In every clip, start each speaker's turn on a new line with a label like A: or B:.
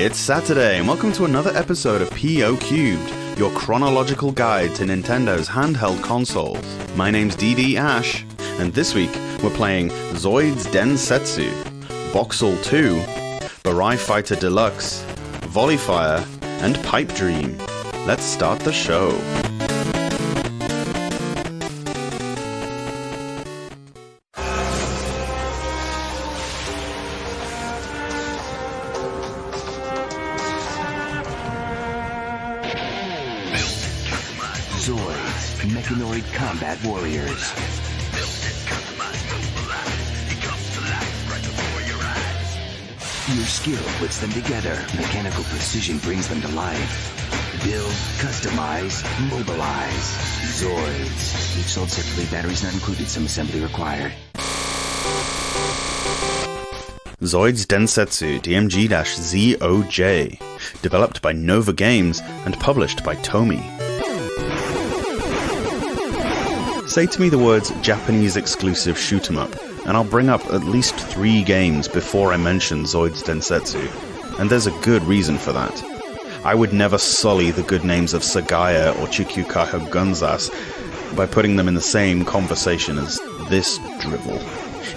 A: It's Saturday, and welcome to another episode of PO Cubed, your chronological guide to Nintendo's handheld consoles. My name's DD Ash, and this week we're playing Zoids Densetsu, Boxxle II, Burai Fighter Deluxe, Volleyfire, and Pipe Dream. Let's start the show.
B: Zoids, Mechanoid Combat Warriors. Your skill puts them together. Mechanical precision brings them to life. Build, customize, mobilize. Zoids. Each sold separately, batteries not included, some assembly required.
A: Zoids Densetsu DMG-ZOJ, developed by Nova Games and published by Tomy. Say to me the words Japanese exclusive shoot 'em up, and I'll bring up at least 3 games before I mention Zoids Densetsu, and there's a good reason for that. I would never sully the good names of Sagaya or Chikyukaha Gunzas by putting them in the same conversation as this drivel.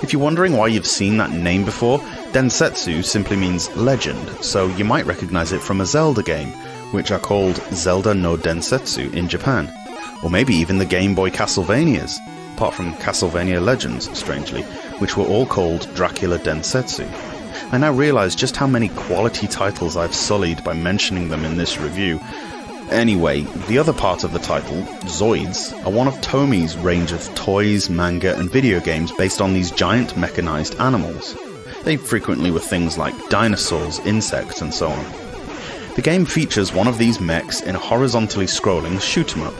A: If you're wondering why you've seen that name before, Densetsu simply means legend, so you might recognize it from a Zelda game, which are called Zelda no Densetsu in Japan. Or maybe even the Game Boy Castlevanias, apart from Castlevania Legends, strangely, which were all called Dracula Densetsu. I now realize just how many quality titles I've sullied by mentioning them in this review. Anyway, the other part of the title, Zoids, are one of Tomy's range of toys, manga, and video games based on these giant mechanized animals. They frequently were things like dinosaurs, insects, and so on. The game features one of these mechs in a horizontally scrolling shoot 'em up.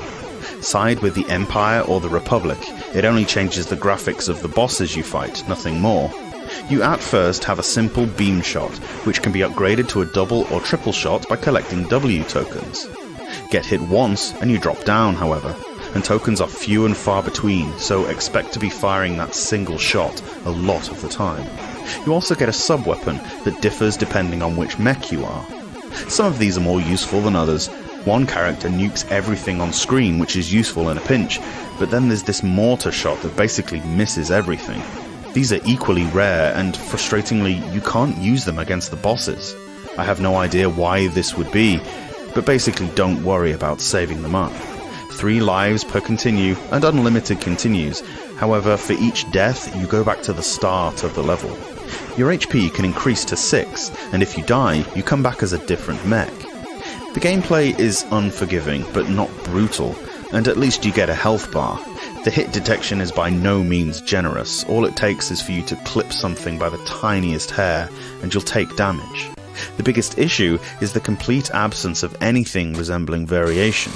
A: Side with the Empire or the Republic, it only changes the graphics of the bosses you fight, nothing more. You at first have a simple beam shot, which can be upgraded to a double or triple shot by collecting W tokens. Get hit once and you drop down, however, and tokens are few and far between, so expect to be firing that single shot a lot of the time. You also get a sub-weapon that differs depending on which mech you are. Some of these are more useful than others. One character nukes everything on screen, which is useful in a pinch, but then there's this mortar shot that basically misses everything. These are equally rare, and frustratingly, you can't use them against the bosses. I have no idea why this would be, but basically don't worry about saving them up. 3 lives per continue, and unlimited continues. However, for each death, you go back to the start of the level. Your HP can increase to 6, and if you die, you come back as a different mech. The gameplay is unforgiving, but not brutal, and at least you get a health bar. The hit detection is by no means generous. All it takes is for you to clip something by the tiniest hair, and you'll take damage. The biggest issue is the complete absence of anything resembling variation.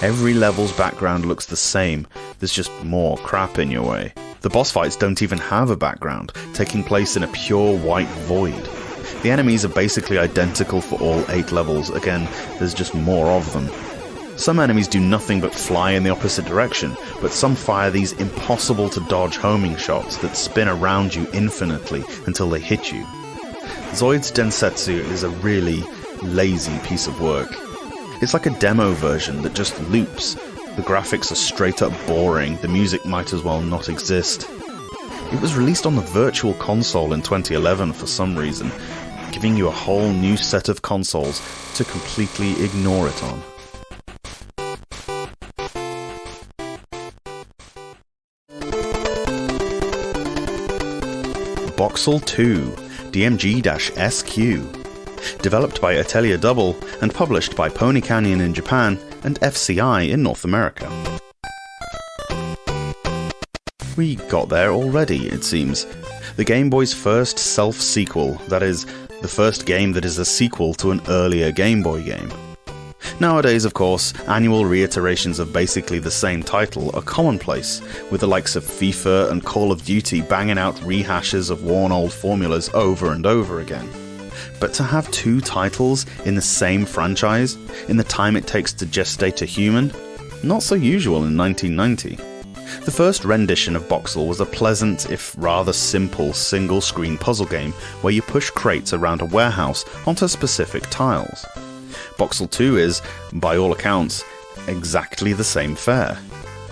A: Every level's background looks the same, there's just more crap in your way. The boss fights don't even have a background, taking place in a pure white void. The enemies are basically identical for all 8 levels, again, there's just more of them. Some enemies do nothing but fly in the opposite direction, but some fire these impossible to dodge homing shots that spin around you infinitely until they hit you. Zoids Densetsu is a really lazy piece of work. It's like a demo version that just loops. The graphics are straight up boring, the music might as well not exist. It was released on the Virtual Console in 2011 for some reason, giving you a whole new set of consoles to completely ignore it on. Boxxle II, DMG-SQ, developed by Atelier Double and published by Pony Canyon in Japan and FCI in North America. We got there already, it seems. The Game Boy's first self-sequel, that is, the first game that is a sequel to an earlier Game Boy game. Nowadays, of course, annual reiterations of basically the same title are commonplace, with the likes of FIFA and Call of Duty banging out rehashes of worn old formulas over and over again. But to have 2 titles in the same franchise, in the time it takes to gestate a human, not so usual in 1990. The first rendition of Boxxle was a pleasant, if rather simple, single-screen puzzle game where you push crates around a warehouse onto specific tiles. Boxxle II is, by all accounts, exactly the same fare.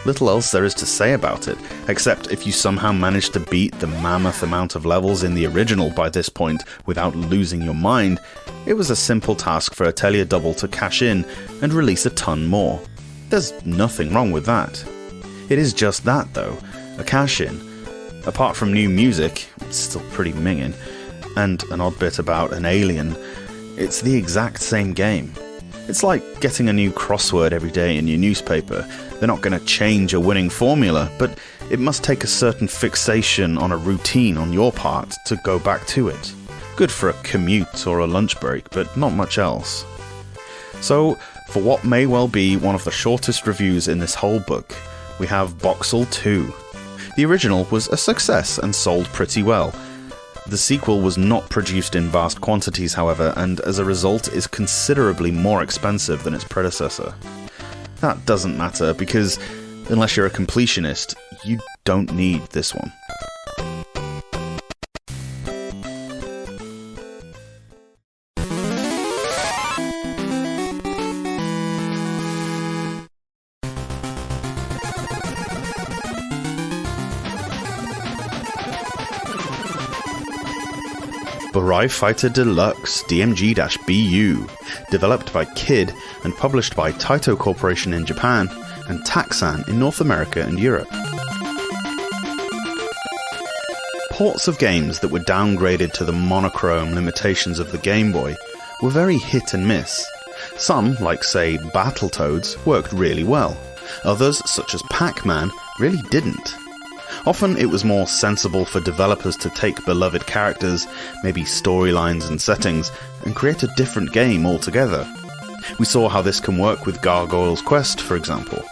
A: Little else there is to say about it, except if you somehow managed to beat the mammoth amount of levels in the original by this point without losing your mind, it was a simple task for Atelier Double to cash in and release a ton more. There's nothing wrong with that. It is just that though, a cash-in. Apart from new music, it's still pretty minging, and an odd bit about an alien, it's the exact same game. It's like getting a new crossword every day in your newspaper. They're not going to change a winning formula, but it must take a certain fixation on a routine on your part to go back to it. Good for a commute or a lunch break, but not much else. So, for what may well be one of the shortest reviews in this whole book, we have Boxxle II. The original was a success and sold pretty well. The sequel was not produced in vast quantities, however, and as a result is considerably more expensive than its predecessor. That doesn't matter, because unless you're a completionist, you don't need this one. Burai Fighter Deluxe DMG-BU, developed by Kid and published by Taito Corporation in Japan and Taxan in North America and Europe. Ports of games that were downgraded to the monochrome limitations of the Game Boy were very hit and miss. Some, like say Battletoads, worked really well. Others, such as Pac-Man, really didn't. Often it was more sensible for developers to take beloved characters, maybe storylines and settings, and create a different game altogether. We saw how this can work with Gargoyle's Quest, for example.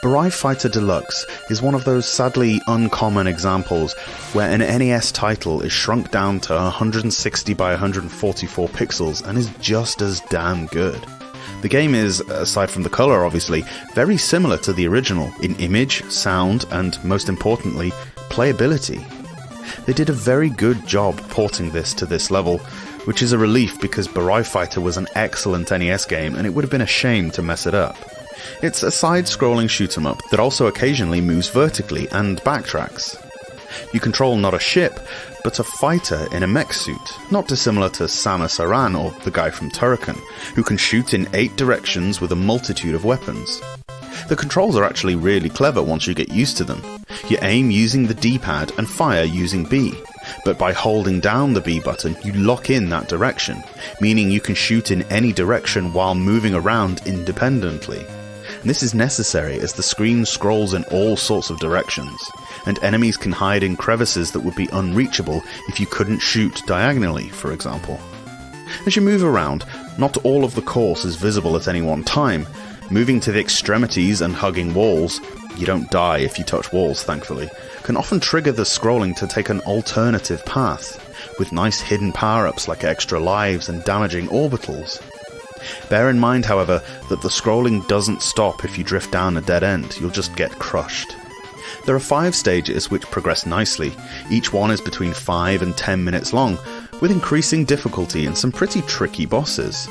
A: Burai Fighter Deluxe is one of those sadly uncommon examples where an NES title is shrunk down to 160 by 144 pixels and is just as damn good. The game is, aside from the colour obviously, very similar to the original in image, sound, and most importantly, playability. They did a very good job porting this to this level, which is a relief because Burai Fighter was an excellent NES game and it would have been a shame to mess it up. It's a side-scrolling shoot-'em-up that also occasionally moves vertically and backtracks. You control not a ship, but a fighter in a mech suit, not dissimilar to Samus Aran or the guy from Turrican, who can shoot in 8 directions with a multitude of weapons. The controls are actually really clever once you get used to them. You aim using the D-pad and fire using B, but by holding down the B button you lock in that direction, meaning you can shoot in any direction while moving around independently. And this is necessary as the screen scrolls in all sorts of directions, and enemies can hide in crevices that would be unreachable if you couldn't shoot diagonally, for example. As you move around, not all of the course is visible at any one time. Moving to the extremities and hugging walls — you don't die if you touch walls, thankfully — can often trigger the scrolling to take an alternative path, with nice hidden power-ups like extra lives and damaging orbitals. Bear in mind, however, that the scrolling doesn't stop if you drift down a dead end, you'll just get crushed. There are 5 stages which progress nicely. Each one is between 5 and 10 minutes long, with increasing difficulty and some pretty tricky bosses.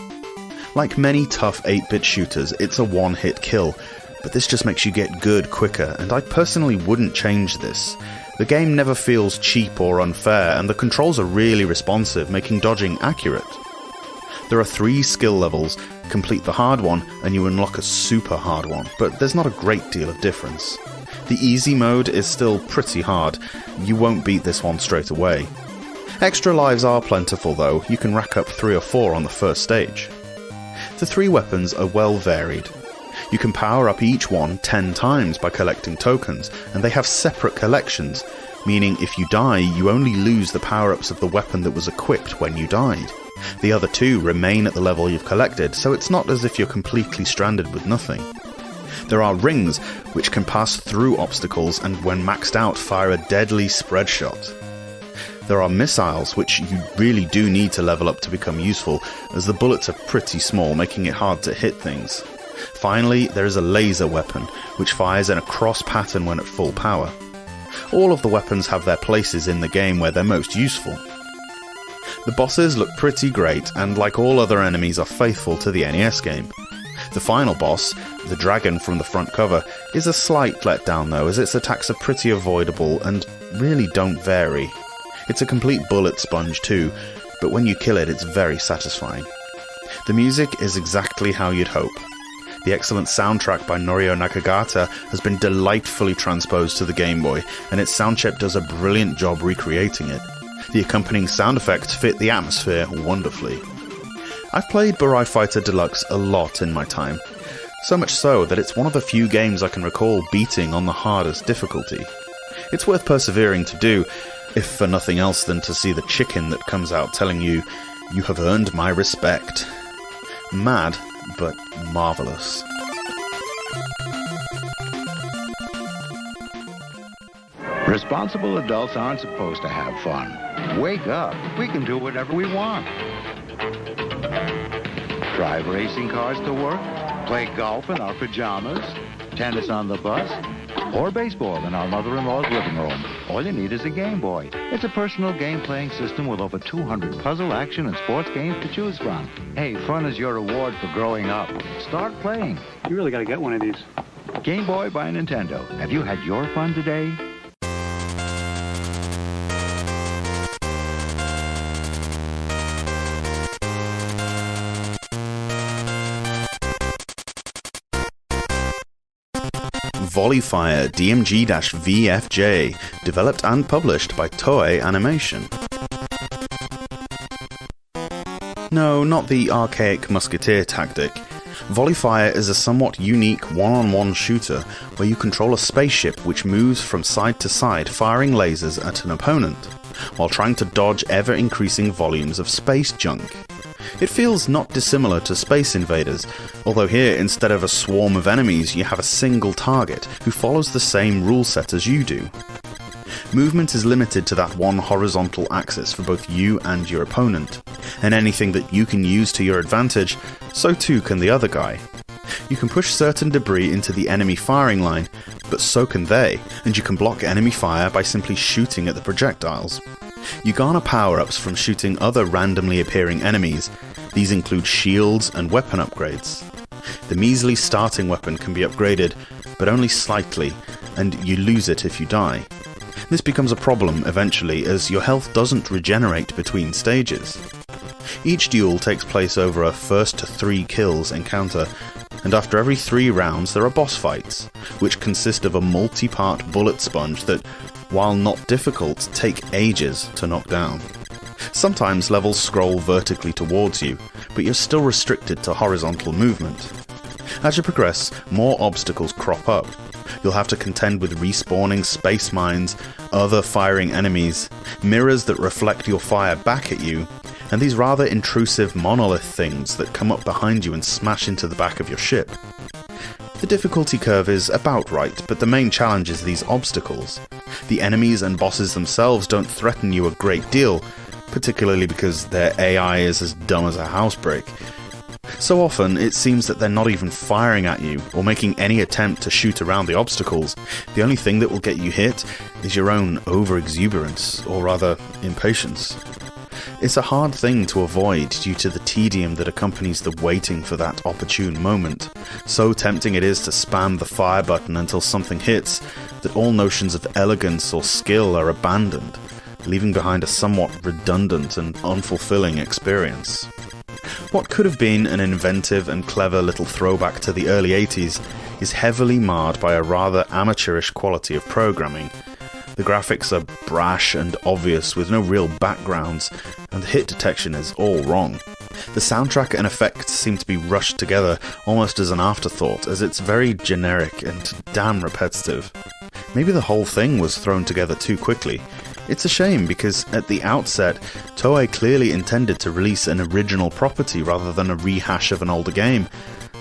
A: Like many tough 8-bit shooters, it's a one-hit kill, but this just makes you get good quicker, and I personally wouldn't change this. The game never feels cheap or unfair, and the controls are really responsive, making dodging accurate. There are 3 skill levels. Complete the hard one, and you unlock a super hard one, but there's not a great deal of difference. The easy mode is still pretty hard. You won't beat this one straight away. Extra lives are plentiful though, you can rack up 3 or 4 on the first stage. The 3 weapons are well varied. You can power up each one 10 times by collecting tokens, and they have separate collections, meaning if you die, you only lose the power-ups of the weapon that was equipped when you died. The other 2 remain at the level you've collected, so it's not as if you're completely stranded with nothing. There are rings, which can pass through obstacles and when maxed out fire a deadly spread shot. There are missiles, which you really do need to level up to become useful, as the bullets are pretty small, making it hard to hit things. Finally, there is a laser weapon, which fires in a cross pattern when at full power. All of the weapons have their places in the game where they're most useful. The bosses look pretty great, and like all other enemies are faithful to the NES game. The final boss, the dragon from the front cover, is a slight letdown though, as its attacks are pretty avoidable and really don't vary. It's a complete bullet sponge too, but when you kill it, it's very satisfying. The music is exactly how you'd hope. The excellent soundtrack by Norio Nakagata has been delightfully transposed to the Game Boy, and its sound chip does a brilliant job recreating it. The accompanying sound effects fit the atmosphere wonderfully. I've played Burai Fighter Deluxe a lot in my time, so much so that it's one of the few games I can recall beating on the hardest difficulty. It's worth persevering to do, if for nothing else than to see the chicken that comes out telling you, "You have earned my respect." Mad, but marvellous.
C: Responsible adults aren't supposed to have fun. Wake up. We can do whatever we want. Drive racing cars to work, play golf in our pajamas, tennis on the bus, or baseball in our mother-in-law's living room. All you need is a Game Boy. It's a personal game-playing system with over 200 puzzle, action, and sports games to choose from. Hey, fun is your reward for growing up. Start playing.
D: You really got to get one of these.
C: Game Boy by Nintendo. Have you had your fun today?
A: Volleyfire DMG-VFJ, developed and published by Toei Animation. No, not the archaic musketeer tactic. Volleyfire is a somewhat unique one-on-one shooter where you control a spaceship which moves from side to side firing lasers at an opponent, while trying to dodge ever-increasing volumes of space junk. It feels not dissimilar to Space Invaders, although here instead of a swarm of enemies you have a single target who follows the same rule set as you do. Movement is limited to that one horizontal axis for both you and your opponent, and anything that you can use to your advantage, so too can the other guy. You can push certain debris into the enemy firing line, but so can they, and you can block enemy fire by simply shooting at the projectiles. You garner power-ups from shooting other randomly appearing enemies. These include shields and weapon upgrades. The measly starting weapon can be upgraded, but only slightly, and you lose it if you die. This becomes a problem eventually, as your health doesn't regenerate between stages. Each duel takes place over a first to 3 kills encounter, and after every 3 rounds there are boss fights, which consist of a multi-part bullet sponge that, while not difficult, take ages to knock down. Sometimes levels scroll vertically towards you, but you're still restricted to horizontal movement. As you progress, more obstacles crop up. You'll have to contend with respawning space mines, other firing enemies, mirrors that reflect your fire back at you, and these rather intrusive monolith things that come up behind you and smash into the back of your ship. The difficulty curve is about right, but the main challenge is these obstacles. The enemies and bosses themselves don't threaten you a great deal, particularly because their AI is as dumb as a housebreak. So often, it seems that they're not even firing at you, or making any attempt to shoot around the obstacles. The only thing that will get you hit is your own over-exuberance, or rather, impatience. It's a hard thing to avoid due to the tedium that accompanies the waiting for that opportune moment. So tempting it is to spam the fire button until something hits, that all notions of elegance or skill are abandoned, leaving behind a somewhat redundant and unfulfilling experience. What could have been an inventive and clever little throwback to the early 80s is heavily marred by a rather amateurish quality of programming. The graphics are brash and obvious with no real backgrounds, and the hit detection is all wrong. The soundtrack and effects seem to be rushed together almost as an afterthought, as it's very generic and damn repetitive. Maybe the whole thing was thrown together too quickly. It's a shame because at the outset, Toei clearly intended to release an original property rather than a rehash of an older game,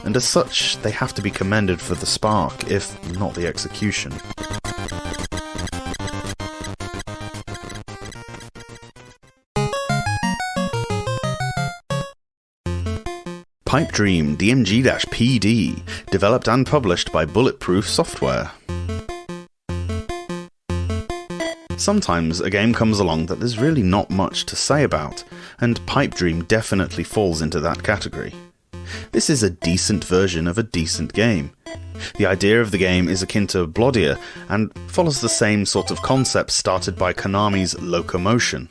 A: and as such, they have to be commended for the spark, if not the execution. Pipe Dream DMG-PD, developed and published by Bulletproof Software. Sometimes a game comes along that there's really not much to say about, and Pipe Dream definitely falls into that category. This is a decent version of a decent game. The idea of the game is akin to Blodia, and follows the same sort of concept started by Konami's Locomotion.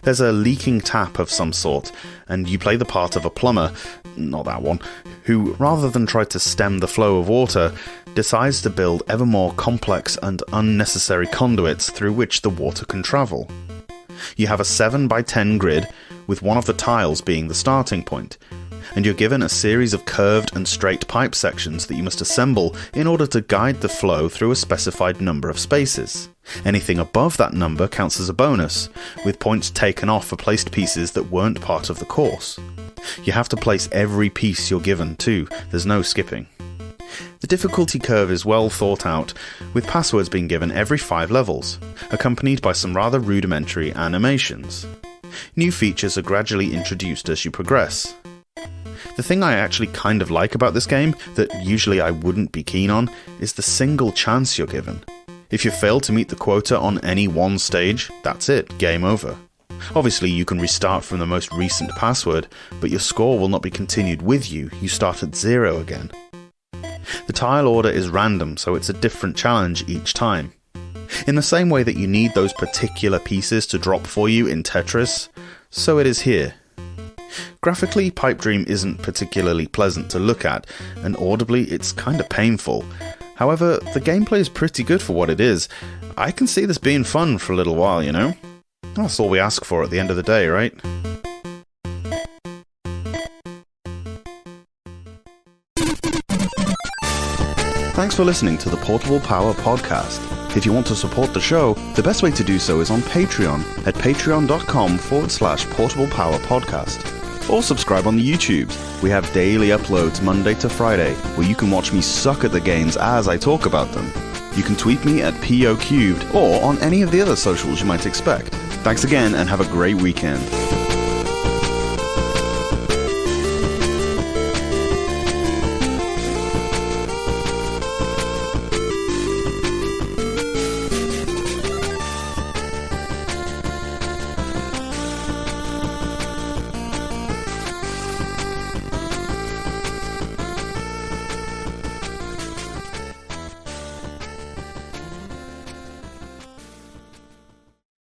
A: There's a leaking tap of some sort, and you play the part of a plumber, not that one, who, rather than try to stem the flow of water, decides to build ever more complex and unnecessary conduits through which the water can travel. You have a 7x10 grid, with one of the tiles being the starting point, and you're given a series of curved and straight pipe sections that you must assemble in order to guide the flow through a specified number of spaces. Anything above that number counts as a bonus, with points taken off for placed pieces that weren't part of the course. You have to place every piece you're given too, there's no skipping. The difficulty curve is well thought out, with passwords being given every 5 levels, accompanied by some rather rudimentary animations. New features are gradually introduced as you progress. The thing I actually kind of like about this game, that usually I wouldn't be keen on, is the single chance you're given. If you fail to meet the quota on any one stage, that's it, game over. Obviously you can restart from the most recent password, but your score will not be continued with you, you start at 0 again. The tile order is random, so it's a different challenge each time. In the same way that you need those particular pieces to drop for you in Tetris, so it is here. Graphically, Pipe Dream isn't particularly pleasant to look at, and audibly it's kinda painful. However, the gameplay is pretty good for what it is. I can see this being fun for a little while, you know? That's all we ask for at the end of the day, right? Thanks for listening to the Portable Power Podcast. If you want to support the show, the best way to do so is on Patreon at patreon.com/portablepowerpodcast. Or subscribe on the YouTubes. We have daily uploads Monday to Friday, where you can watch me suck at the games as I talk about them. You can tweet me at POCubed or on any of the other socials you might expect. Thanks again and have a great weekend.